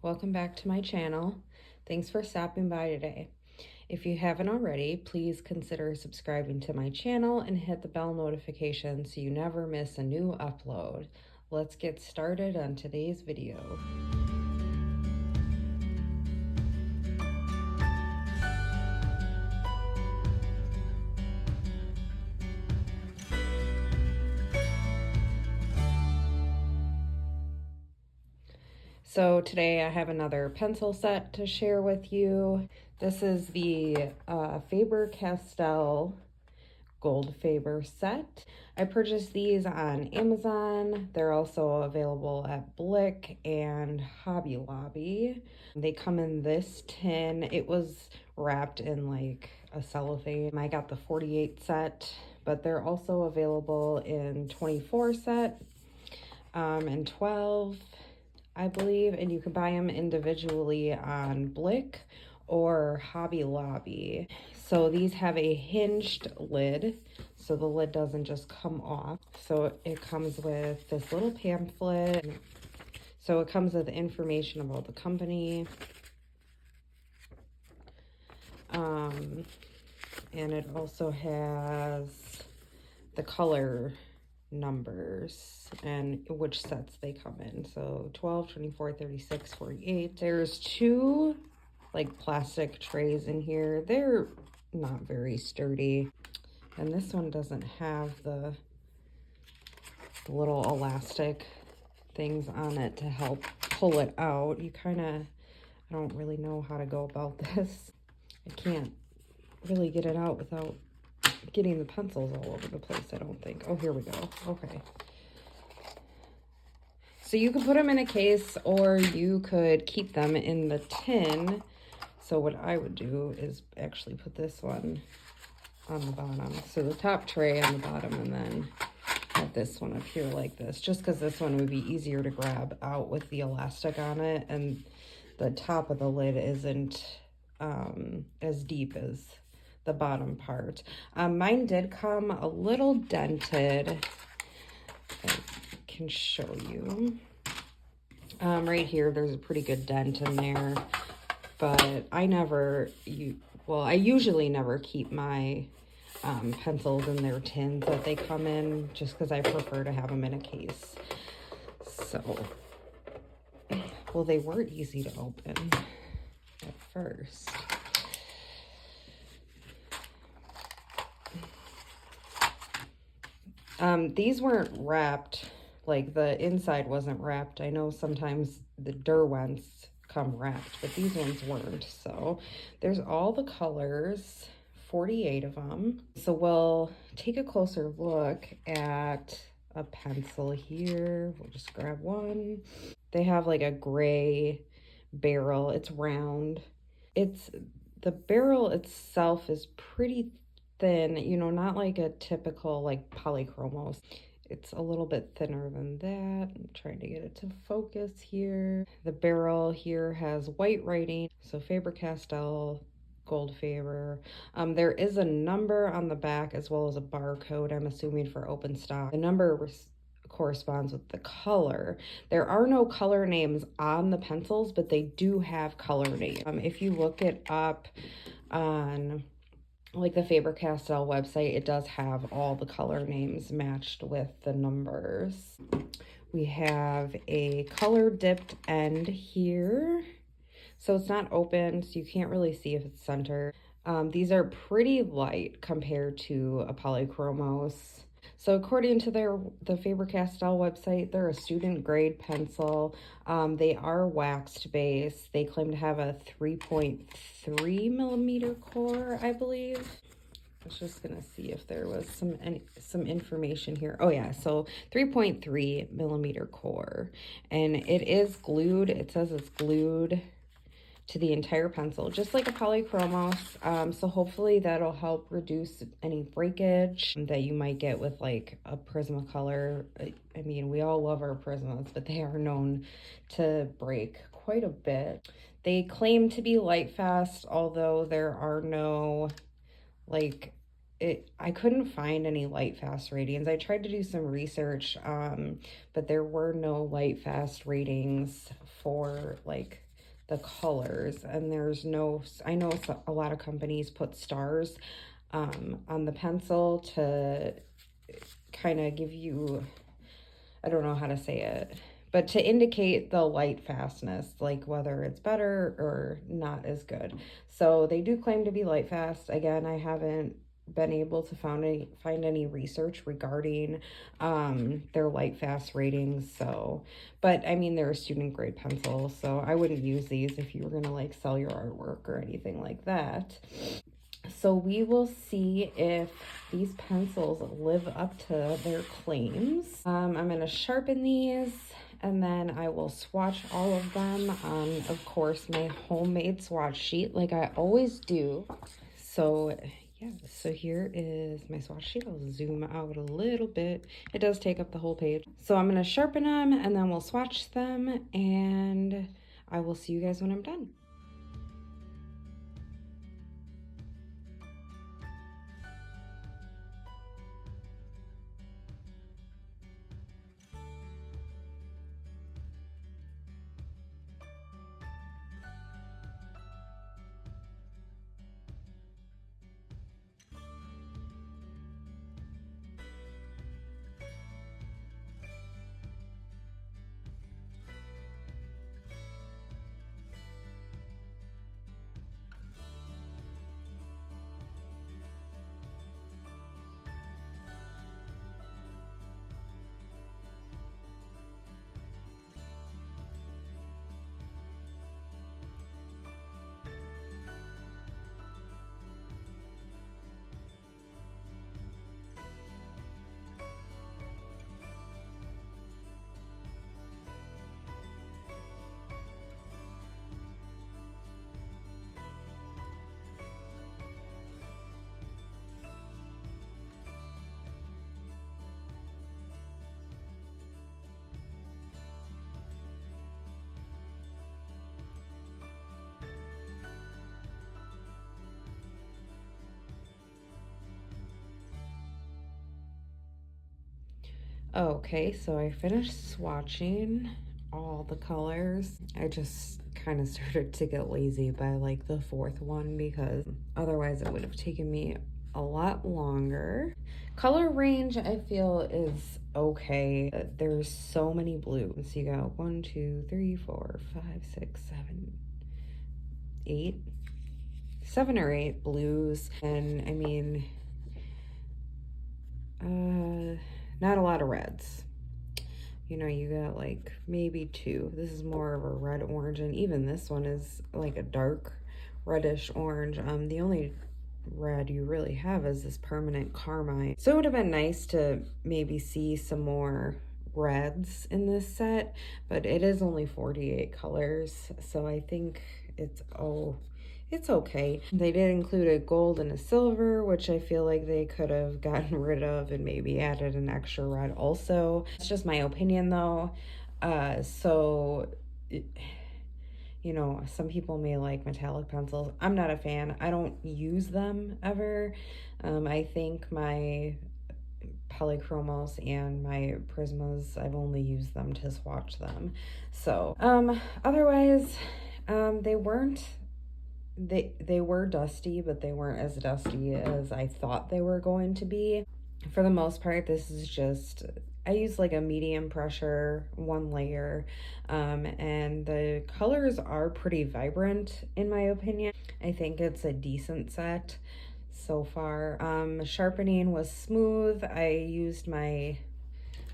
welcome back to my channel. Thanks for stopping by today. If you haven't already, please consider subscribing to my channel and hit the bell notification so you never miss a new upload. Let's get started on today's video. So today I have another pencil set to share with you. This is the Faber-Castell GOLDFABER set. I purchased these on Amazon. They're also available at Blick and Hobby Lobby. They come in this tin. It was wrapped in like a cellophane. I got the 48 set, but they're also available in 24 set and 12. I believe, and you can buy them individually on Blick or Hobby Lobby. So these have a hinged lid, so the lid doesn't just come off. So it comes with this little pamphlet. So it comes with information about the company. And it also has the color numbers and which sets they come in. So 12, 24, 36, 48. There's two like plastic trays in here. They're not very sturdy. And this one doesn't have the little elastic things on it to help pull it out. I don't really know how to go about this. I can't really get it out without getting the pencils all over the place, I don't think. Oh, here we go. Okay. So you could put them in a case or you could keep them in the tin. So what I would do is actually put this one on the bottom. So the top tray on the bottom and then have this one up here like this, just because this one would be easier to grab out with the elastic on it, and the top of the lid isn't as deep as the bottom part. Mine did come a little dented. I can show you. Right here, there's a pretty good dent in there, but I usually never keep my pencils in their tins that they come in, just because I prefer to have them in a case. So, well, they were easy to open at first. These weren't wrapped, like the inside wasn't wrapped. I know sometimes the Derwents come wrapped, but these ones weren't. So there's all the colors, 48 of them. So we'll take a closer look at a pencil here. We'll just grab one. They have like a gray barrel. It's round. The barrel itself is pretty thin, you know, not like a typical like polychromos. It's a little bit thinner than that. I'm trying to get it to focus here. The barrel here has white writing, so Faber-Castell GOLDFABER. There is a number on the back as well as a barcode, I'm assuming for open stock. The number corresponds with the color. There are no color names on the pencils, but they do have color names. If you look it up on like the Faber-Castell website, it does have all the color names matched with the numbers. We have a color dipped end here. So it's not open, so you can't really see if it's centered. These are pretty light compared to a polychromos. So according to the Faber-Castell website, they're a student grade pencil. They are waxed base. They claim to have a 3.3 millimeter core, I believe. I was just gonna see if there was some information here. Oh yeah, so 3.3 millimeter core, and it is glued. It says it's glued to the entire pencil, just like a polychromos. So hopefully that'll help reduce any breakage that you might get with like a Prismacolor. I mean, we all love our Prismas, but they are known to break quite a bit. They claim to be light fast, although there are no like I couldn't find any light fast ratings. I tried to do some research, but there were no light fast ratings for like the colors, and there's no, I know a lot of companies put stars on the pencil to kind of give you, I don't know how to say it, but to indicate the light fastness, like whether it's better or not as good. So they do claim to be light fast. Again, I haven't been able to find any research regarding their light fast ratings. So, but I mean, they're a student grade pencil, so I wouldn't use these if you were gonna like sell your artwork or anything like that. So we will see if these pencils live up to their claims. I'm going to sharpen these, and then I will swatch all of them on, of course, my homemade swatch sheet like I always do. So yeah, so here is my swatch sheet. I'll zoom out a little bit. It does take up the whole page. So I'm going to sharpen them, and then we'll swatch them, and I will see you guys when I'm done. Okay, so I finished swatching all the colors. I just kind of started to get lazy by like the fourth one because otherwise it would have taken me a lot longer. Color range I feel is okay. There's so many blues. So you got 1, 2, 3, 4, 5, 6, 7, 8, 7 or 8 blues, and I mean not a lot of reds. You know, you got like maybe 2. This is more of a red orange, and even this one is like a dark reddish orange. The only red you really have is this permanent carmine. So it would have been nice to maybe see some more reds in this set, but it is only 48 colors, so I think it's okay. They did include a gold and a silver, which I feel like they could have gotten rid of and maybe added an extra red also. It's just my opinion though. You know, some people may like metallic pencils. I'm not a fan. I don't use them ever. I think my polychromos and my Prismas, I've only used them to swatch them. So, otherwise, they were dusty, but they weren't as dusty as I thought they were going to be. For the most part, this is just, I use like a medium pressure, 1 layer, and the colors are pretty vibrant in my opinion. I think it's a decent set so far. Sharpening was smooth. I used my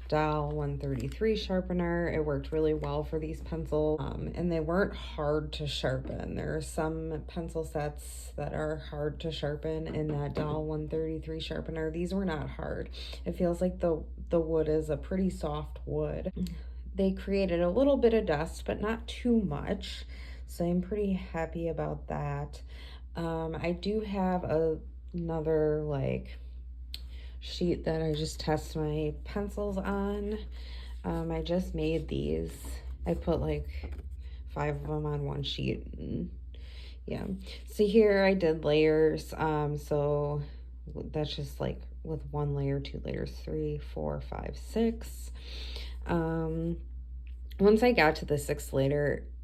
Dial 133 sharpener. It worked really well for these pencils, and they weren't hard to sharpen. There are some pencil sets that are hard to sharpen in that Dial 133 sharpener. These were not hard. It feels like the wood is a pretty soft wood. They created a little bit of dust, but not too much, so I'm pretty happy about that. I do have another like sheet that I just test my pencils on. I just made these. I put like 5 of them on one sheet. And yeah, so here I did layers. So that's just like with 1 layer, 2 layers, 3, 4, 5, 6. Once I got to the 6th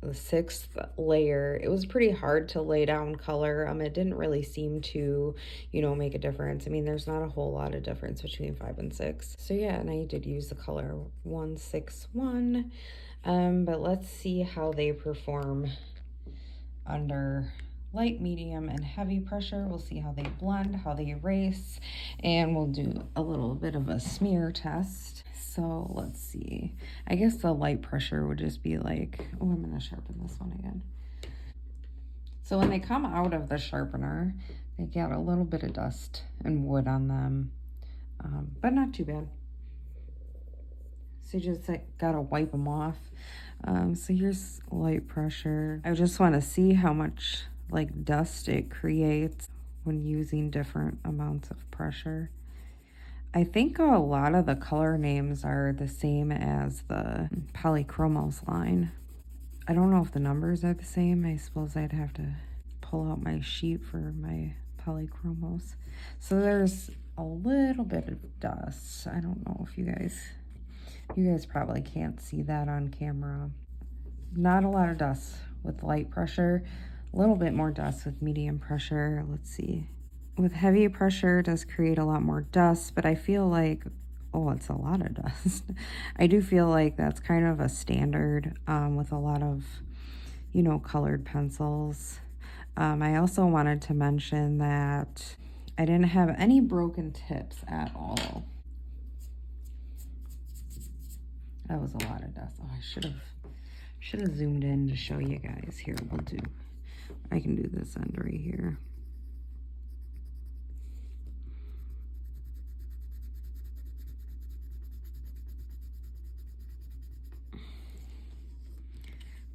the 6th layer, it was pretty hard to lay down color. It didn't really seem to, you know, make a difference. I mean, there's not a whole lot of difference between 5 and 6. So yeah, and I did use the color 161. But let's see how they perform under light, medium, and heavy pressure. We'll see how they blend, how they erase, and we'll do a little bit of a smear test. So let's see. I guess the light pressure would just be like, oh, I'm gonna sharpen this one again. So when they come out of the sharpener, they get a little bit of dust and wood on them, but not too bad. So you just like gotta wipe them off. So here's light pressure. I just want to see how much like dust it creates when using different amounts of pressure. I think a lot of the color names are the same as the Polychromos line. I don't know if the numbers are the same. I suppose I'd have to pull out my sheet for my Polychromos. So there's a little bit of dust. I don't know if you guys probably can't see that on camera. Not a lot of dust with light pressure, a little bit more dust with medium pressure. Let's see. With heavy pressure, it does create a lot more dust, but I feel like, oh, it's a lot of dust. I do feel like that's kind of a standard with a lot of, you know, colored pencils. I also wanted to mention that I didn't have any broken tips at all. That was a lot of dust. Oh, I should have zoomed in to show you guys. Here, I can do this end right here.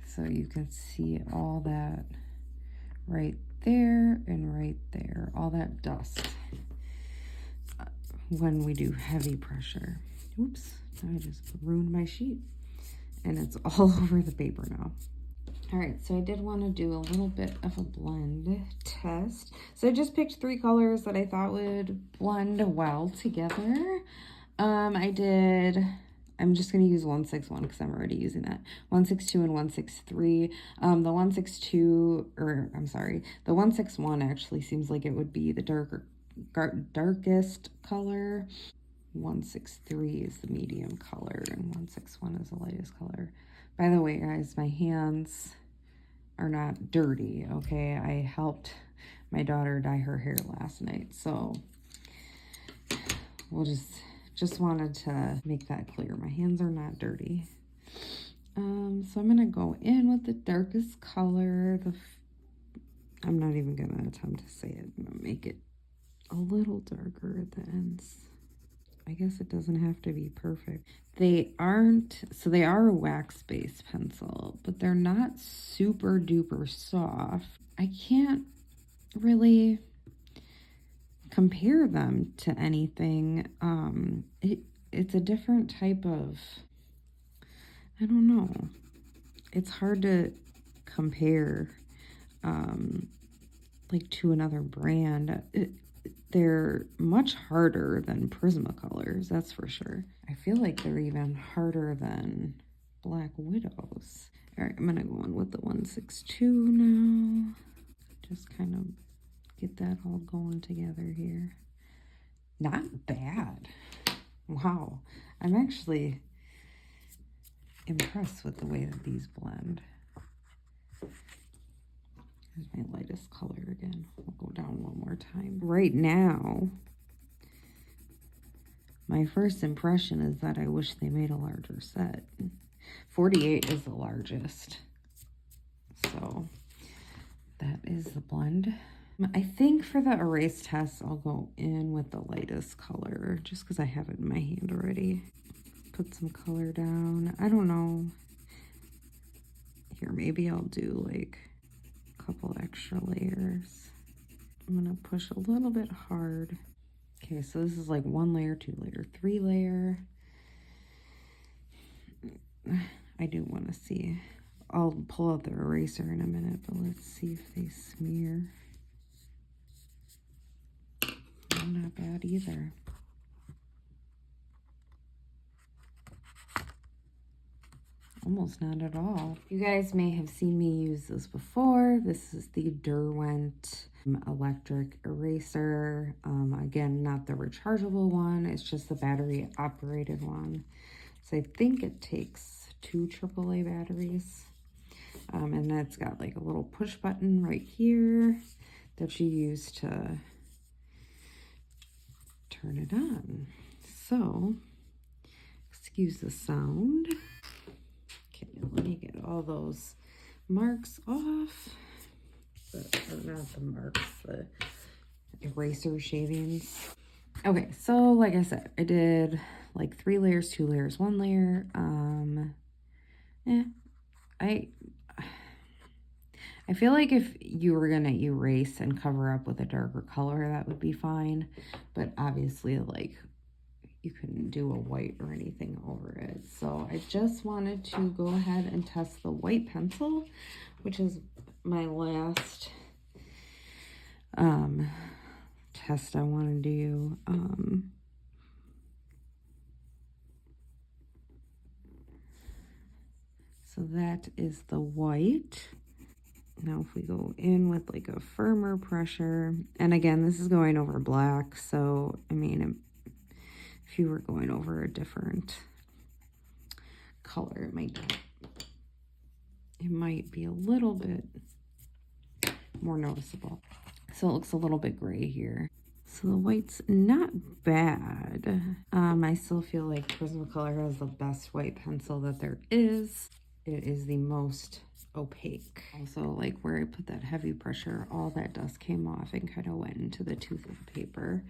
So you can see all that right there and right there, all that dust when we do heavy pressure. Oops, I just ruined my sheet and it's all over the paper now. All right, so I did want to do a little bit of a blend test. So I just picked 3 colors that I thought would blend well together. I'm just going to use 161 because I'm already using that. 162 and 163. The 162, or I'm sorry, the 161 actually seems like it would be the darkest color. 163 is the medium color and 161 is the lightest color. By the way, guys, my hands are not dirty, okay? I helped my daughter dye her hair last night, so we'll just wanted to make that clear. My hands are not dirty. So I'm gonna go in with the darkest color. I'm not even gonna attempt to say it. I'm gonna make it a little darker at the ends. I guess it doesn't have to be perfect. They are a wax-based pencil, but they're not super duper soft. I can't really compare them to anything. It's a different type of, I don't know. It's hard to compare like to another brand. They're much harder than Prismacolors, that's for sure. I feel like they're even harder than Black Widows. All right, I'm gonna go on with the 162 now. Just kind of get that all going together here. Not bad. Wow, I'm actually impressed with the way that these blend. Here's my lightest color again. We'll go down one more time. Right now, my first impression is that I wish they made a larger set. 48 is the largest. So that is the blend. I think for the erase test, I'll go in with the lightest color just because I have it in my hand already. Put some color down. I don't know. Here, maybe I'll do like a couple extra layers. I'm gonna push a little bit hard. Okay, so this is like 1 layer, 2 layer, 3 layer. I do want to see. I'll pull out the eraser in a minute, but let's see if they smear. Oh, not bad either. almost not at all. You guys may have seen me use this before. This is the Derwent electric eraser. Again, not the rechargeable one. It's just the battery operated one. So I think it takes 2 AAA batteries. And then it's got like a little push button right here that you use to turn it on. So, excuse the sound. Okay, let me get all those marks off. Or not the marks, the eraser shavings. Okay, so like I said, I did like 3 layers, 2 layers, 1 layer. I feel like if you were gonna erase and cover up with a darker color, that would be fine. But obviously, like, you couldn't do a white or anything over it. So I just wanted to go ahead and test the white pencil, which is my last test I want to do. So that is the white. Now if we go in with like a firmer pressure, and again, this is going over black, so I mean, if you were going over a different color, it might be a little bit more noticeable. So it looks a little bit gray here. So the white's not bad. I still feel like Prismacolor has the best white pencil that there is. It is the most opaque. Also, like where I put that heavy pressure, all that dust came off and kind of went into the tooth of the paper.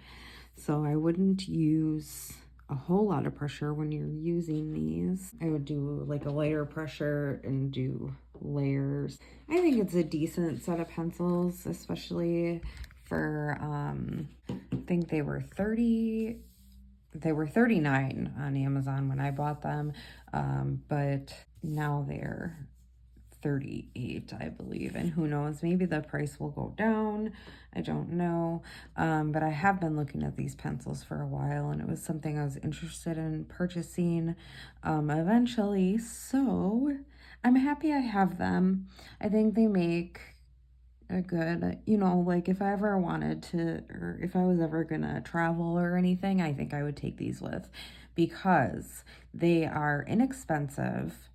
So I wouldn't use a whole lot of pressure when you're using these. I would do like a lighter pressure and do layers. I think it's a decent set of pencils, especially for, I think they were $39 on Amazon when I bought them, but now they're $38, I believe, and who knows, maybe the price will go down. I don't know, but I have been looking at these pencils for a while, and it was something I was interested in purchasing eventually, so I'm happy I have them. I think they make a good, you know, like if I ever wanted to, or if I was ever gonna travel or anything, I think I would take these with, because they are inexpensive.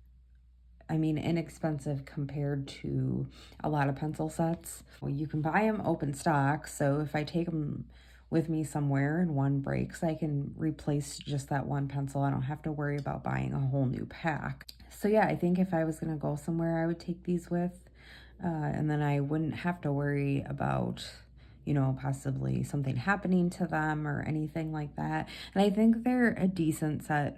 I mean, inexpensive compared to a lot of pencil sets. Well, you can buy them open stock, so if I take them with me somewhere and one breaks, I can replace just that one pencil. I don't have to worry about buying a whole new pack. So yeah, I think if I was gonna go somewhere, I would take these with, and then I wouldn't have to worry about, you know, possibly something happening to them or anything like that. And I think they're a decent set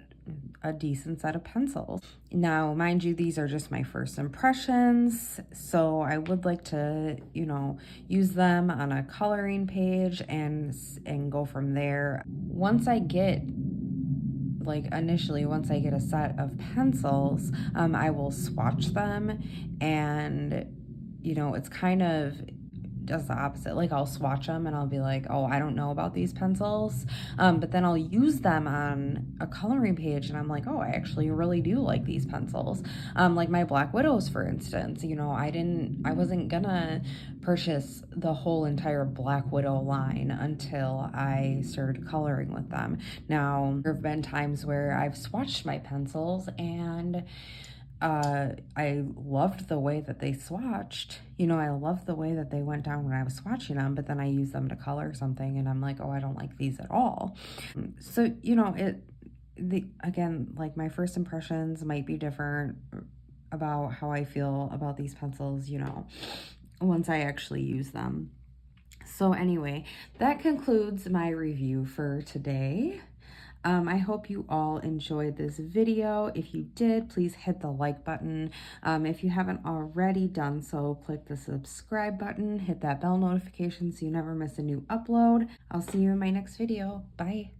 of pencils. Now, mind you, these are just my first impressions, so I would like to, you know, use them on a coloring page and go from there. Once I get, like initially, once I get a set of pencils, I will swatch them, and you know, it's kind of does the opposite. Like I'll swatch them and I'll be like, oh, I don't know about these pencils, but then I'll use them on a coloring page and I'm like, oh, I actually really do like these pencils. Like my Black Widows, for instance, you know, I wasn't gonna purchase the whole entire Black Widow line until I started coloring with them. Now, there have been times where I've swatched my pencils and I loved the way that they swatched. You know, I loved the way that they went down when I was swatching them, but then I used them to color something and I'm like, oh, I don't like these at all. So, you know, again, like my first impressions might be different about how I feel about these pencils, you know, once I actually use them. So anyway, that concludes my review for today. I hope you all enjoyed this video. If you did, please hit the like button. If you haven't already done so, click the subscribe button, hit that bell notification so you never miss a new upload. I'll see you in my next video. Bye.